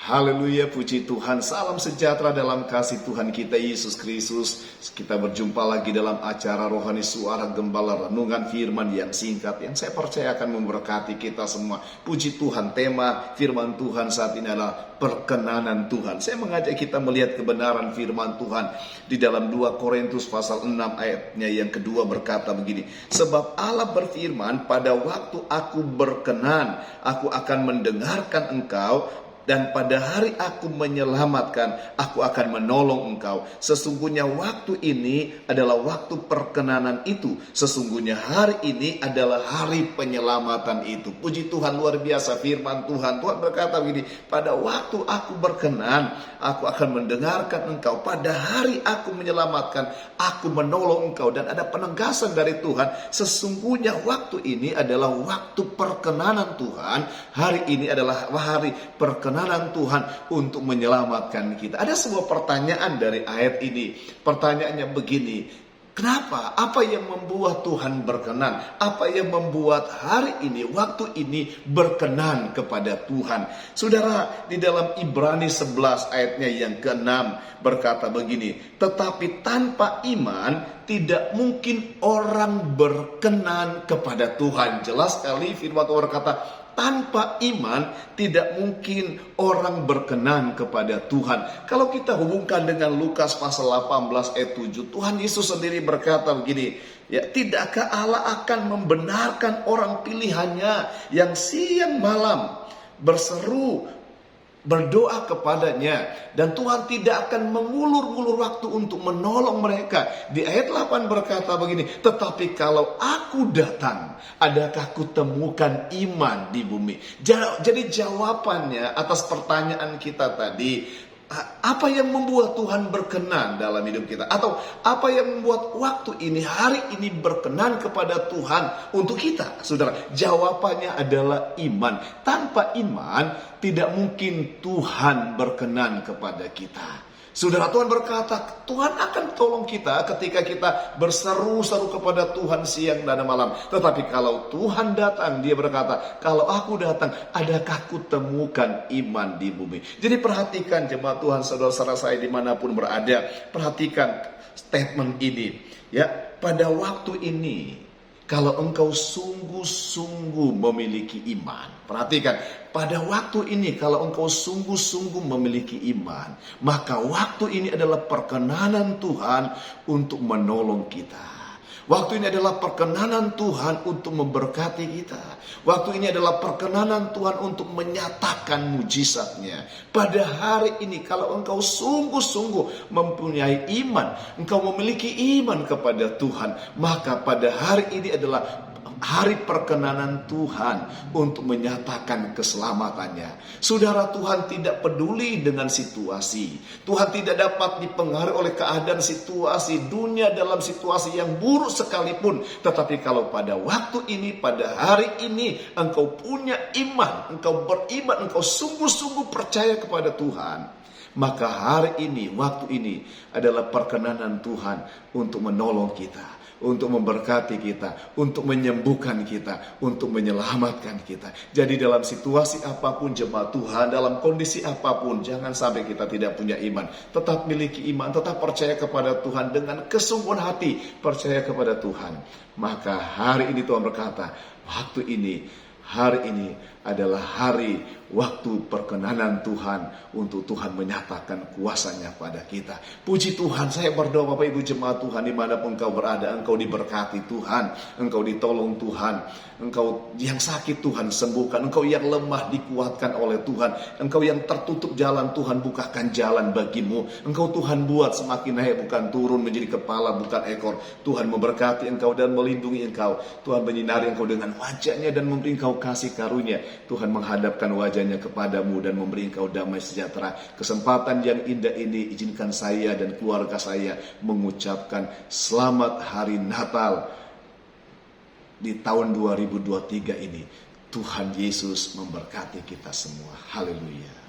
Haleluya, puji Tuhan. Salam sejahtera dalam kasih Tuhan kita Yesus Kristus. Kita berjumpa lagi dalam acara Rohani Suara Gembala, renungan firman yang singkat, yang saya percaya akan memberkati kita semua. Puji Tuhan, tema firman Tuhan saat ini adalah perkenanan Tuhan. Saya mengajak kita melihat kebenaran firman Tuhan di dalam 2 Korintus pasal 6 ayatnya yang kedua berkata begini. Sebab Allah berfirman, pada waktu aku berkenan, aku akan mendengarkan engkau, dan pada hari aku menyelamatkan, aku akan menolong engkau. Sesungguhnya waktu ini adalah waktu perkenanan itu. Sesungguhnya hari ini adalah hari penyelamatan itu. Puji Tuhan, luar biasa firman Tuhan. Tuhan berkata begini, pada waktu aku berkenan, aku akan mendengarkan engkau. Pada hari aku menyelamatkan, aku menolong engkau. Dan ada penegasan dari Tuhan, sesungguhnya waktu ini adalah waktu perkenanan Tuhan. Hari ini adalah hari perkenanan Tuhan untuk menyelamatkan kita. Ada sebuah pertanyaan dari ayat ini. Pertanyaannya begini, kenapa? Apa yang membuat Tuhan berkenan? Apa yang membuat hari ini, waktu ini berkenan kepada Tuhan? Saudara, di dalam Ibrani 11 ayatnya yang ke-6 berkata begini, tetapi tanpa iman tidak mungkin orang berkenan kepada Tuhan. Jelas sekali firman Tuhan berkata, tanpa iman tidak mungkin orang berkenan kepada Tuhan. Kalau kita hubungkan dengan Lukas pasal 18 ayat 7, Tuhan Yesus sendiri berkata begini, ya, tidakkah Allah akan membenarkan orang pilihannya yang siang malam berseru, berdoa kepadanya, dan Tuhan tidak akan mengulur-ulur waktu untuk menolong mereka. Di ayat 8 berkata begini, tetapi kalau aku datang, adakah kutemukan iman di bumi? Jadi jawabannya atas pertanyaan kita tadi, apa yang membuat Tuhan berkenan dalam hidup kita? Atau apa yang membuat waktu ini, hari ini berkenan kepada Tuhan untuk kita? Saudara, jawabannya adalah iman. Tanpa iman tidak mungkin Tuhan berkenan kepada kita. Saudara, Tuhan berkata, Tuhan akan tolong kita ketika kita berseru-seru kepada Tuhan siang dan malam. Tetapi kalau Tuhan datang, dia berkata, kalau aku datang, adakah kutemukan iman di bumi? Jadi perhatikan jemaat Tuhan, saudara-saudara saya dimanapun berada. Perhatikan statement ini. Ya, pada waktu ini, kalau engkau sungguh-sungguh memiliki iman. Perhatikan, pada waktu ini kalau engkau sungguh-sungguh memiliki iman, maka waktu ini adalah perkenanan Tuhan untuk menolong kita. Waktu ini adalah perkenanan Tuhan untuk memberkati kita. Waktu ini adalah perkenanan Tuhan untuk menyatakan mujizatnya. Pada hari ini kalau engkau sungguh-sungguh mempunyai iman, engkau memiliki iman kepada Tuhan, maka pada hari ini adalah hari perkenanan Tuhan untuk menyatakan keselamatannya. Saudara, Tuhan tidak peduli dengan situasi. Tuhan tidak dapat dipengaruhi oleh keadaan situasi dunia dalam situasi yang buruk sekalipun. Tetapi kalau pada waktu ini, pada hari ini, engkau punya iman, engkau beriman, engkau sungguh-sungguh percaya kepada Tuhan, maka hari ini, waktu ini adalah perkenanan Tuhan untuk menolong kita, untuk memberkati kita, untuk menyembuhkan kita, untuk menyelamatkan kita. Jadi dalam situasi apapun jemaat Tuhan, dalam kondisi apapun, jangan sampai kita tidak punya iman. Tetap miliki iman, tetap percaya kepada Tuhan dengan kesungguhan hati, percaya kepada Tuhan. Maka hari ini Tuhan berkata, waktu ini, hari ini adalah hari waktu perkenanan Tuhan untuk Tuhan menyatakan kuasanya pada kita. Puji Tuhan, saya berdoa Bapak Ibu jemaat Tuhan dimanapun engkau berada, engkau diberkati Tuhan, engkau ditolong Tuhan, engkau yang sakit Tuhan sembuhkan, engkau yang lemah dikuatkan oleh Tuhan, engkau yang tertutup jalan Tuhan bukakan jalan bagimu, engkau Tuhan buat semakin naik bukan turun, menjadi kepala bukan ekor. Tuhan memberkati engkau dan melindungi engkau. Tuhan menyinari engkau dengan wajahnya dan memberi engkau kasih karunia. Tuhan menghadapkan wajahnya kepadamu dan memberi engkau damai sejahtera. Kesempatan yang indah ini izinkan saya dan keluarga saya mengucapkan selamat hari Natal di tahun 2023 ini. Tuhan Yesus memberkati kita semua. Haleluya.